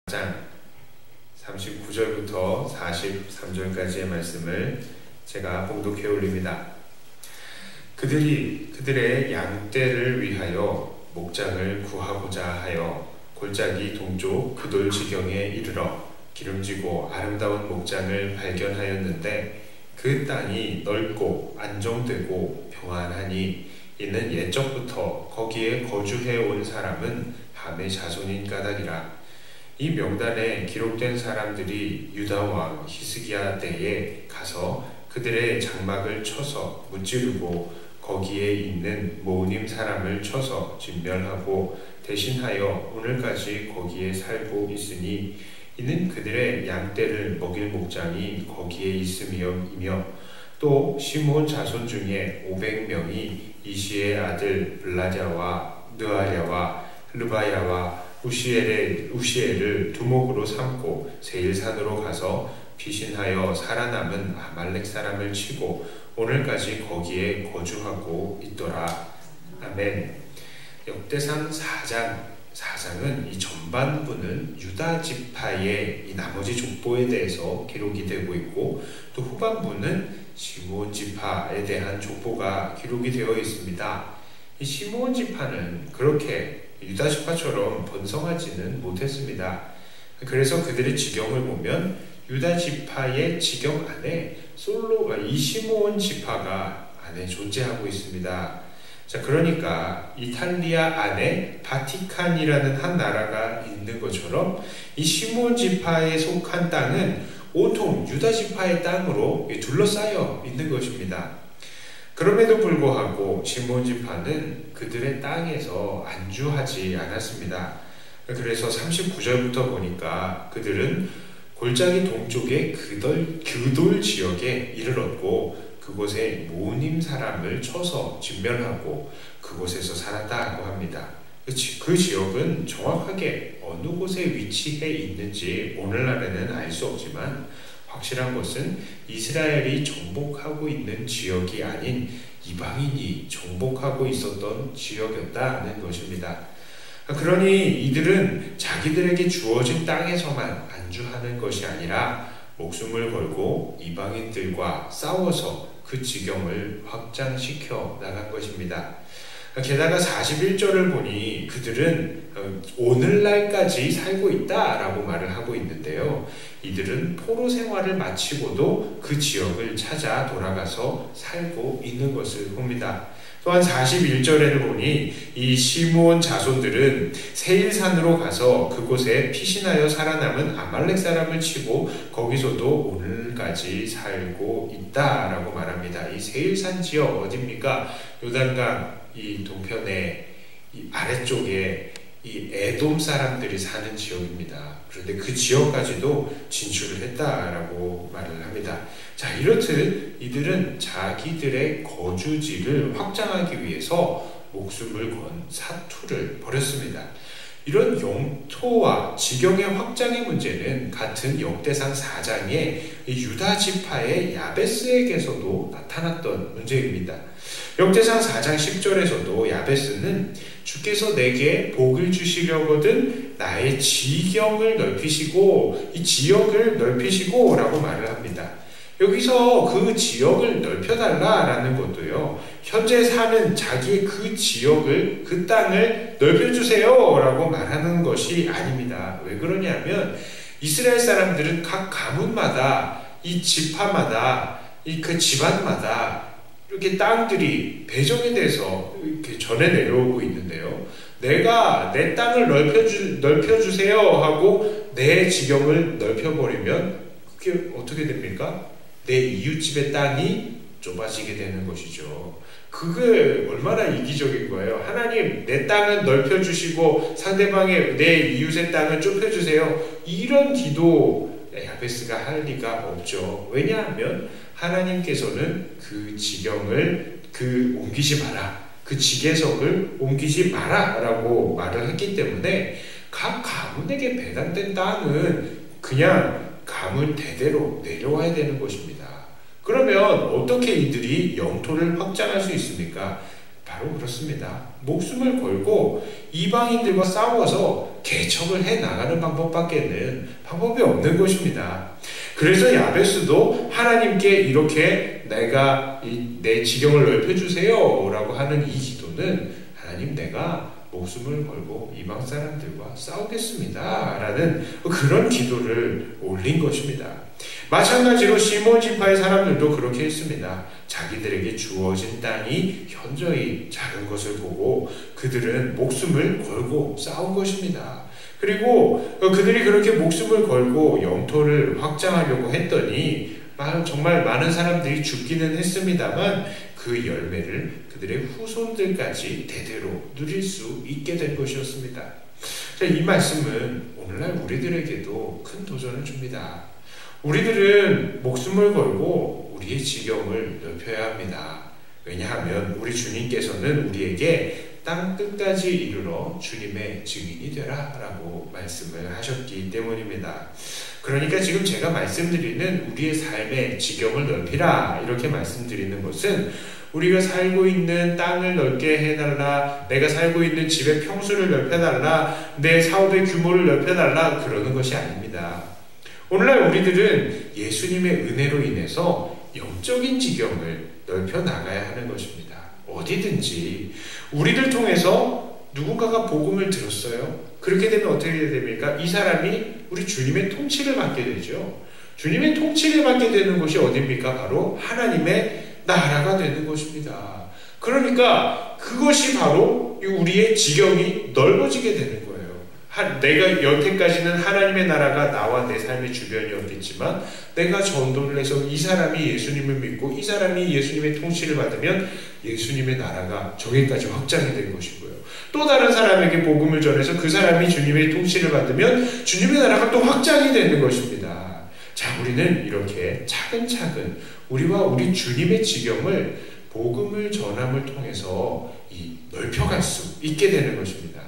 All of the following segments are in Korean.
장 39절부터 43절까지의 말씀을 제가 봉독해 올립니다. 그들이 그들의 양떼를 위하여 목장을 구하고자 하여 골짜기 동쪽 그돌 지경에 이르러 기름지고 아름다운 목장을 발견하였는데 그 땅이 넓고 안정되고 평안하니 이는 옛적부터 거기에 거주해 온 사람은 함의 자손인 까닭이라. 이 명단에 기록된 사람들이 유다 왕 히스기야 때에 가서 그들의 장막을 쳐서 무찌르고 거기에 있는 모님 사람을 쳐서 진멸하고 대신하여 오늘까지 거기에 살고 있으니 이는 그들의 양떼를 먹일 목장이 거기에 있음이며 또 시므온 자손 중에 500명이 이시의 아들 블라랴와 느아랴와 르바야와 우시엘을 두목으로 삼고 세일산으로 가서 피신하여 살아남은 아말렉 사람을 치고 오늘까지 거기에 거주하고 있더라. 아멘. 역대상 4장은 이 전반부는 유다 지파의 이 나머지 족보에 대해서 기록이 되고 있고 또 후반부는 시므온 지파에 대한 족보가 기록이 되어 있습니다. 이 시므온 지파는 그렇게 유다 지파처럼 번성하지는 못했습니다. 그래서 그들의 지경을 보면 유다 지파의 지경 안에 이 시므온 지파가 안에 존재하고 있습니다. 자, 그러니까 이탈리아 안에 바티칸이라는 한 나라가 있는 것처럼 이 시므온 지파에 속한 땅은 온통 유다 지파의 땅으로 둘러싸여 있는 것입니다. 그럼에도 불구하고 시므온 지파는 그들의 땅에서 안주하지 않았습니다. 그래서 39절부터 보니까 그들은 골짜기 동쪽의 그돌 지역에 이르렀고 그곳에 모님 사람을 쳐서 진멸하고 그곳에서 살았다고 합니다. 그 지역은 정확하게 어느 곳에 위치해 있는지 오늘날에는 알 수 없지만 확실한 것은 이스라엘이 정복하고 있는 지역이 아닌 이방인이 정복하고 있었던 지역이었다는 것입니다. 그러니 이들은 자기들에게 주어진 땅에서만 안주하는 것이 아니라 목숨을 걸고 이방인들과 싸워서 그 지경을 확장시켜 나간 것입니다. 게다가 41절을 보니 그들은 오늘날까지 살고 있다라고 말을 하고 있는데요. 이들은 포로 생활을 마치고도 그 지역을 찾아 돌아가서 살고 있는 것을 봅니다. 또한 41절에를 보니 이 시므온 자손들은 세일산으로 가서 그곳에 피신하여 살아남은 아말렉 사람을 치고 거기서도 오늘까지 살고 있다라고 말합니다. 이 세일산 지역 어디입니까? 요단강 이 동편의 이 아래쪽에 이 에돔 사람들이 사는 지역입니다. 그런데 그 지역까지도 진출을 했다라고 말을 합니다. 자, 이렇듯 이들은 자기들의 거주지를 확장하기 위해서 목숨을 건 사투를 벌였습니다. 이런 영토와 지경의 확장의 문제는 같은 역대상 4장의 유다 지파의 야베스에게서도 나타났던 문제입니다. 역대상 4장 10절에서도 야베스는 주께서 내게 복을 주시려거든 나의 지경을 넓히시고 이 지역을 넓히시고 라고 말을 합니다. 여기서 그 지역을 넓혀달라라는 것도요, 현재 사는 자기의 그 지역을, 그 땅을 넓혀주세요 라고 말하는 것이 아닙니다. 왜 그러냐면 이스라엘 사람들은 각 가문마다 이 지파마다 그 집안마다 이렇게 땅들이 배정에 대해서 이렇게 전해 내려오고 있는데요. 내가 내 땅을 넓혀주세요 하고 내 지경을 넓혀버리면 그게 어떻게 됩니까? 내 이웃집의 땅이 좁아지게 되는 것이죠. 그게 얼마나 이기적인 거예요. 하나님, 내 땅은 넓혀주시고 상대방의 내 이웃의 땅을 좁혀주세요. 이런 기도 야베스가 할 리가 없죠. 왜냐하면 하나님께서는 그 지경을 옮기지 마라, 그 지계석을 옮기지 마라 라고 말을 했기 때문에 각 가문에게 배당된 땅은 그냥 가문 대대로 내려와야 되는 것입니다. 그러면 어떻게 이들이 영토를 확장할 수 있습니까? 바로 그렇습니다. 목숨을 걸고 이방인들과 싸워서 개척을 해 나가는 방법밖에는 방법이 없는 것입니다. 그래서 야베스도 하나님께 이렇게 내가 내 지경을 넓혀주세요 라고 하는 이 기도는 하나님, 내가 목숨을 걸고 이방 사람들과 싸우겠습니다 라는 그런 기도를 올린 것입니다. 마찬가지로 시몬 지파의 사람들도 그렇게 했습니다. 자기들에게 주어진 땅이 현저히 작은 것을 보고 그들은 목숨을 걸고 싸운 것입니다. 그리고 그들이 그렇게 목숨을 걸고 영토를 확장하려고 했더니 정말 많은 사람들이 죽기는 했습니다만 그 열매를 그들의 후손들까지 대대로 누릴 수 있게 된 것이었습니다. 자, 이 말씀은 오늘날 우리들에게도 큰 도전을 줍니다. 우리들은 목숨을 걸고 우리의 지경을 넓혀야 합니다. 왜냐하면 우리 주님께서는 우리에게 땅 끝까지 이르러 주님의 증인이 되라 라고 말씀을 하셨기 때문입니다. 그러니까 지금 제가 말씀드리는 우리의 삶의 지경을 넓히라 이렇게 말씀드리는 것은 우리가 살고 있는 땅을 넓게 해달라, 내가 살고 있는 집의 평수를 넓혀달라, 내 사업의 규모를 넓혀달라 그러는 것이 아닙니다. 오늘날 우리들은 예수님의 은혜로 인해서 영적인 지경을 넓혀 나가야 하는 것입니다. 어디든지 우리를 통해서 누군가가 복음을 들었어요. 그렇게 되면 어떻게 됩니까? 이 사람이 우리 주님의 통치를 받게 되죠. 주님의 통치를 받게 되는 곳이 어디입니까? 바로 하나님의 나라가 되는 것입니다. 그러니까 그것이 바로 우리의 지경이 넓어지게 되는 거예요. 내가 여태까지는 하나님의 나라가 나와 내 삶의 주변이었겠지만 내가 전도를 해서 이 사람이 예수님을 믿고 이 사람이 예수님의 통치를 받으면 예수님의 나라가 저기까지 확장이 된 것이고요. 또 다른 사람에게 복음을 전해서 그 사람이 주님의 통치를 받으면 주님의 나라가 또 확장이 되는 것입니다. 자, 우리는 이렇게 차근차근 우리와 우리 주님의 지경을 복음을 전함을 통해서 넓혀갈 수 있게 되는 것입니다.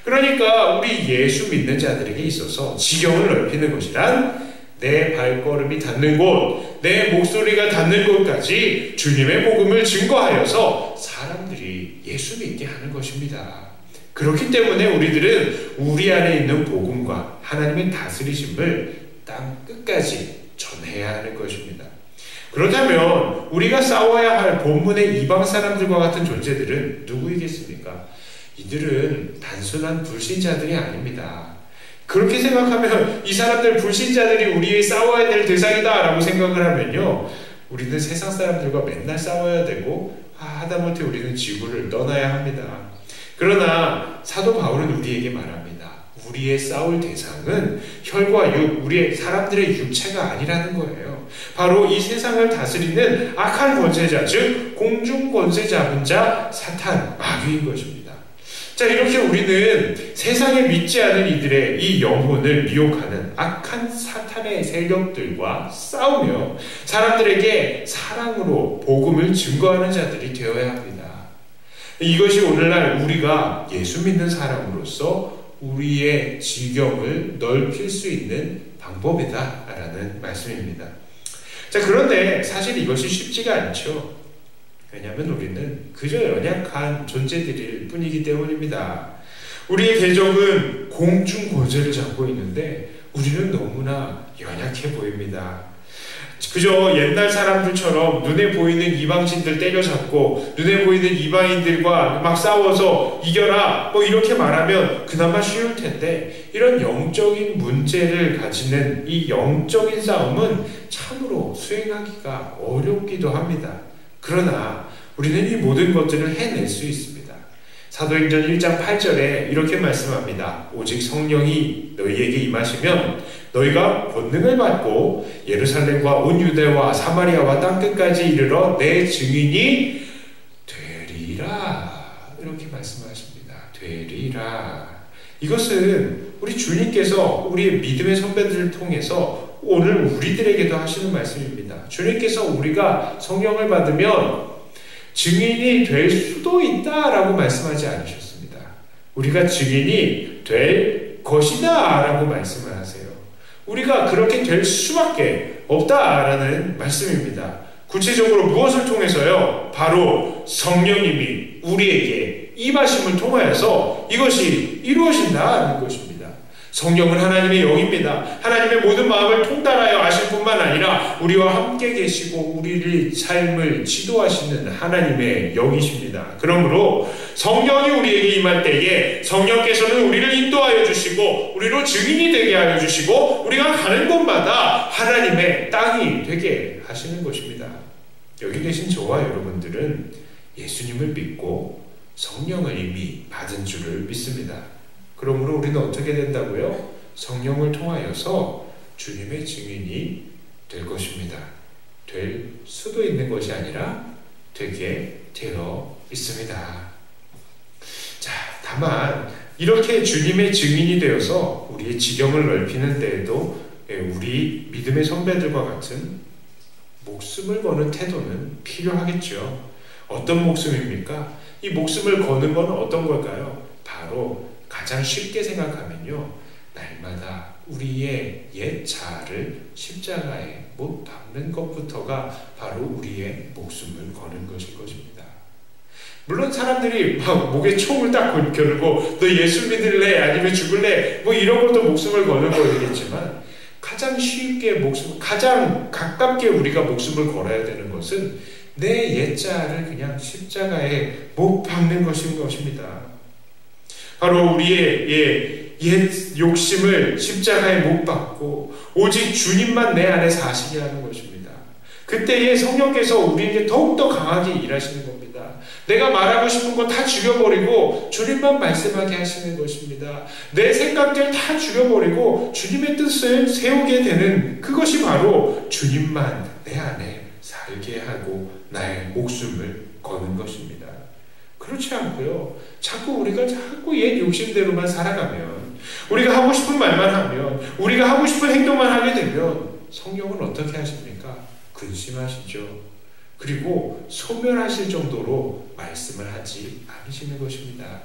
그러니까 우리 예수 믿는 자들에게 있어서 지경을 넓히는 것이란 내 발걸음이 닿는 곳, 내 목소리가 닿는 곳까지 주님의 복음을 증거하여서 사람들이 예수 믿게 하는 것입니다. 그렇기 때문에 우리들은 우리 안에 있는 복음과 하나님의 다스리심을 땅 끝까지 전해야 하는 것입니다. 그렇다면 우리가 싸워야 할 본문의 이방 사람들과 같은 존재들은 누구이겠습니까? 이들은 단순한 불신자들이 아닙니다. 그렇게 생각하면 이 사람들 불신자들이 우리의 싸워야 될 대상이다 라고 생각을 하면요, 우리는 세상 사람들과 맨날 싸워야 되고 하다못해 우리는 지구를 떠나야 합니다. 그러나 사도 바울은 우리에게 말합니다. 우리의 싸울 대상은 혈과 육, 우리의 사람들의 육체가 아니라는 거예요. 바로 이 세상을 다스리는 악한 권세자, 즉 공중 권세 잡은 자 사탄, 마귀인 것입니다. 자, 이렇게 우리는 세상에 믿지 않은 이들의 이 영혼을 미혹하는 악한 사탄의 세력들과 싸우며 사람들에게 사랑으로 복음을 증거하는 자들이 되어야 합니다. 이것이 오늘날 우리가 예수 믿는 사람으로서 우리의 지경을 넓힐 수 있는 방법이다라는 말씀입니다. 자, 그런데 사실 이것이 쉽지가 않죠. 왜냐하면 우리는 그저 연약한 존재들일 뿐이기 때문입니다. 우리의 계적은 공중 권세를 잡고 있는데 우리는 너무나 연약해 보입니다. 그저 옛날 사람들처럼 눈에 보이는 이방신들 때려잡고 눈에 보이는 이방인들과 막 싸워서 이겨라 이렇게 말하면 그나마 쉬울 텐데, 이런 영적인 문제를 가지는 이 영적인 싸움은 참으로 수행하기가 어렵기도 합니다. 그러나 우리는 이 모든 것들을 해낼 수 있습니다. 사도행전 1장 8절에 이렇게 말씀합니다. 오직 성령이 너희에게 임하시면 너희가 권능을 받고 예루살렘과 온 유대와 사마리아와 땅끝까지 이르러 내 증인이 되리라. 이렇게 말씀하십니다. 되리라. 이것은 우리 주님께서 우리의 믿음의 선배들을 통해서 오늘 우리들에게도 하시는 말씀입니다. 주님께서 우리가 성령을 받으면 증인이 될 수도 있다라고 말씀하지 않으셨습니다. 우리가 증인이 될 것이다 라고 말씀을 하세요. 우리가 그렇게 될 수밖에 없다라는 말씀입니다. 구체적으로 무엇을 통해서요? 바로 성령님이 우리에게 임하심을 통하여서 이것이 이루어진다는 것입니다. 성령은 하나님의 영입니다. 하나님의 모든 마음을 통달하여 아실 뿐만 아니라 우리와 함께 계시고 우리를 삶을 지도하시는 하나님의 영이십니다. 그러므로 성령이 우리에게 임할 때에 성령께서는 우리를 인도하여 주시고 우리로 증인이 되게 하여 주시고 우리가 가는 곳마다 하나님의 땅이 되게 하시는 것입니다. 여기 계신 저와 여러분들은 예수님을 믿고 성령을 이미 받은 줄을 믿습니다. 그러므로 우리는 어떻게 된다고요? 성령을 통하여서 주님의 증인이 될 것입니다. 될 수도 있는 것이 아니라 되게 되어 있습니다. 자, 다만 이렇게 주님의 증인이 되어서 우리의 지경을 넓히는 데에도 우리 믿음의 선배들과 같은 목숨을 거는 태도는 필요하겠죠. 어떤 목숨입니까? 이 목숨을 거는 것은 어떤 걸까요? 바로 가장 쉽게 생각하면요, 날마다 우리의 옛 자아를 십자가에 못 박는 것부터가 바로 우리의 목숨을 거는 것일 것입니다. 물론 사람들이 막 목에 총을 딱 겨누고 너 예수 믿을래? 아니면 죽을래? 뭐 이런 것도 목숨을 거는 거겠지만 가장 쉽게 가장 가깝게 우리가 목숨을 걸어야 되는 것은 내 옛 자아를 그냥 십자가에 못 박는 것인 것입니다. 바로 우리의 옛 욕심을 십자가에 못 박고 오직 주님만 내 안에 사시게 하는 것입니다. 그때에 성령께서 우리에게 더욱더 강하게 일하시는 겁니다. 내가 말하고 싶은 거 다 죽여버리고 주님만 말씀하게 하시는 것입니다. 내 생각들 다 죽여버리고 주님의 뜻을 세우게 되는 그것이 바로 주님만 내 안에 살게 하고 나의 목숨을 거는 것입니다. 그렇지 않고요. 우리가 자꾸 옛 욕심대로만 살아가면, 우리가 하고 싶은 말만 하면, 우리가 하고 싶은 행동만 하게 되면 성령은 어떻게 하십니까? 근심하시죠. 그리고 소멸하실 정도로 말씀을 하지 않으시는 것입니다.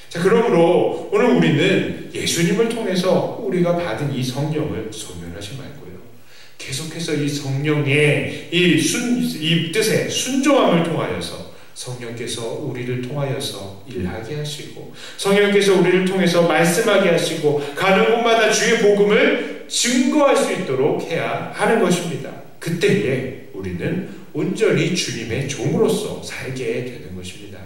자, 그러므로 오늘 우리는 예수님을 통해서 우리가 받은 이 성령을 소멸하지 말고요. 계속해서 이 성령의 이 뜻에 순종함을 통하여서 성령께서 우리를 통하여서 일하게 하시고 성령께서 우리를 통해서 말씀하게 하시고 가는 곳마다 주의 복음을 증거할 수 있도록 해야 하는 것입니다. 그때에 우리는 온전히 주님의 종으로서 살게 되는 것입니다.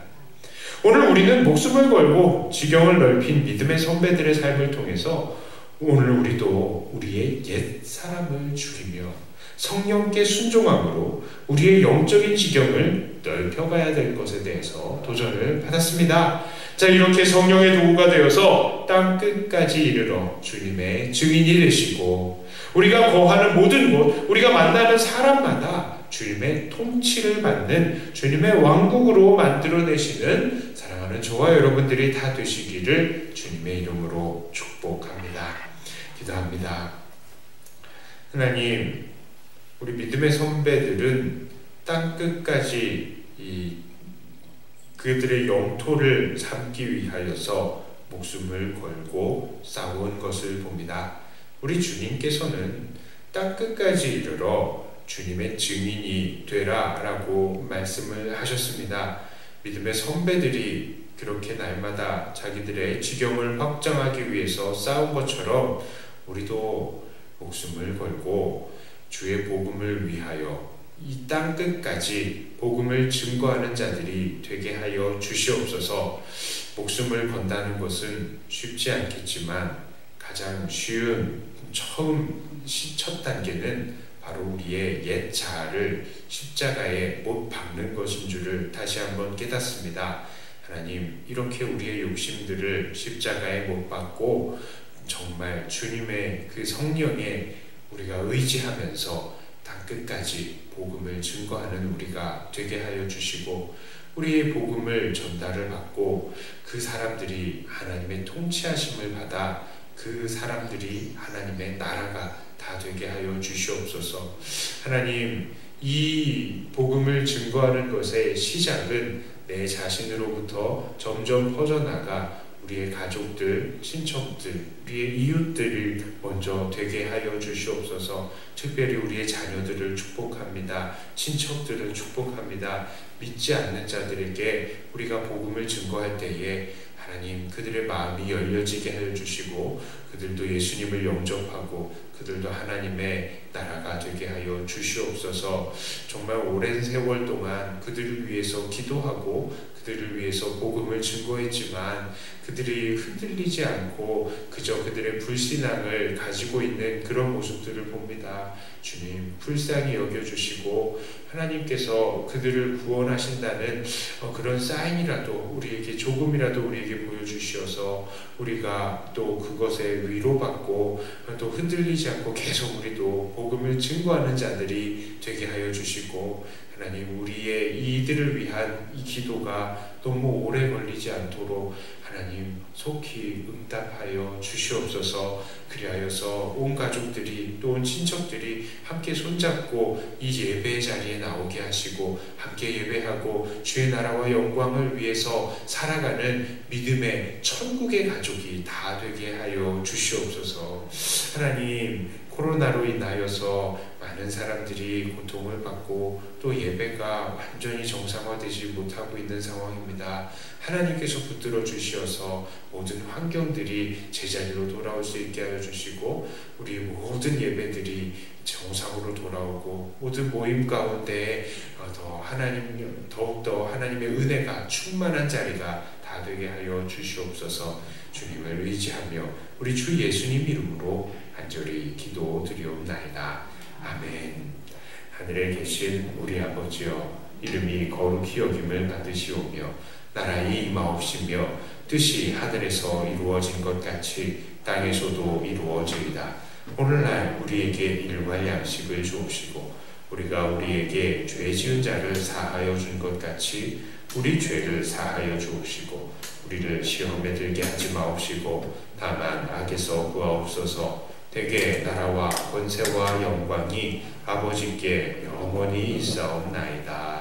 오늘 우리는 목숨을 걸고 지경을 넓힌 믿음의 선배들의 삶을 통해서 오늘 우리도 우리의 옛 사람을 죽이며 성령께 순종함으로 우리의 영적인 지경을 넓혀가야 될 것에 대해서 도전을 받았습니다. 자, 이렇게 성령의 도구가 되어서 땅 끝까지 이르러 주님의 증인이 되시고 우리가 거하는 모든 곳, 우리가 만나는 사람마다 주님의 통치를 받는 주님의 왕국으로 만들어내시는 사랑하는 저와 여러분들이 다 되시기를 주님의 이름으로 축복합니다. 기도합니다. 하나님, 우리 믿음의 선배들은 땅 끝까지 그들의 영토를 삼기 위하여서 목숨을 걸고 싸운 것을 봅니다. 우리 주님께서는 땅 끝까지 이르러 주님의 증인이 되라 라고 말씀을 하셨습니다. 믿음의 선배들이 그렇게 날마다 자기들의 지경을 확장하기 위해서 싸운 것처럼 우리도 목숨을 걸고 주의 복음을 위하여 이 땅 끝까지 복음을 증거하는 자들이 되게 하여 주시옵소서. 목숨을 건다는 것은 쉽지 않겠지만 가장 쉬운 첫 단계는 바로 우리의 옛 자아를 십자가에 못 박는 것인 줄을 다시 한번 깨닫습니다. 하나님, 이렇게 우리의 욕심들을 십자가에 못 박고 정말 주님의 그 성령에 우리가 의지하면서 땅 끝까지 복음을 증거하는 우리가 되게 하여 주시고 우리의 복음을 전달을 받고 그 사람들이 하나님의 통치하심을 받아 그 사람들이 하나님의 나라가 다 되게 하여 주시옵소서. 하나님, 이 복음을 증거하는 것의 시작은 내 자신으로부터 점점 퍼져나가 우리의 가족들, 친척들, 우리의 이웃들을 먼저 되게 하여 주시옵소서. 특별히 우리의 자녀들을 축복합니다. 친척들을 축복합니다. 믿지 않는 자들에게 우리가 복음을 증거할 때에 하나님 그들의 마음이 열려지게 하여 주시고 그들도 예수님을 영접하고 그들도 하나님의 나라가 되게 하여 주시옵소서. 정말 오랜 세월 동안 그들을 위해서 기도하고 그들을 위해서 복음을 증거했지만 그들이 흔들리지 않고 그저 그들의 불신앙을 가지고 있는 그런 모습들을 봅니다. 주님 불쌍히 여겨주시고 하나님께서 그들을 구원하신다는 그런 사인이라도 우리에게 조금이라도 우리에게 보여주시어서 우리가 또 그것에 위로받고 또 흔들리지 않고 계속 우리도 복음을 증거하는 자들이 되게 하여 주시고 하나님 우리의 이들을 위한 이 기도가 너무 오래 걸리지 않도록 하나님 속히 응답하여 주시옵소서. 그리하여서 온 가족들이 또 온 친척들이 함께 손잡고 이 예배 자리에 나오게 하시고 함께 예배하고 주의 나라와 영광을 위해서 살아가는 믿음의 천국의 가족이 다 되게 하여 주시옵소서. 하나님 코로나로 인하여서 많은 사람들이 고통을 받고 또 예배가 완전히 정상화되지 못하고 있는 상황입니다. 하나님께서 붙들어 주시어서 모든 환경들이 제자리로 돌아올 수 있게 하여 주시고 우리 모든 예배들이 정상으로 돌아오고 모든 모임 가운데 더욱더 하나님의 은혜가 충만한 자리가 다 되게 하여 주시옵소서. 주님을 의지하며 우리 주 예수님 이름으로 간절히 기도드리옵나이다. 아멘. 하늘에 계신 우리 아버지여, 이름이 거룩히 여김을 받으시오며 나라의 임하옵시며 뜻이 하늘에서 이루어진 것 같이 땅에서도 이루어지이다. 오늘날 우리에게 일용할 양식을 주옵시고 우리가 우리에게 죄 지은 자를 사하여 준 것 같이 우리 죄를 사하여 주옵시고 우리를 시험에 들게 하지 마옵시고 다만 악에서 구하옵소서. 대개 나라와 권세와 영광이 아버지께 영원히 있사옵나이다.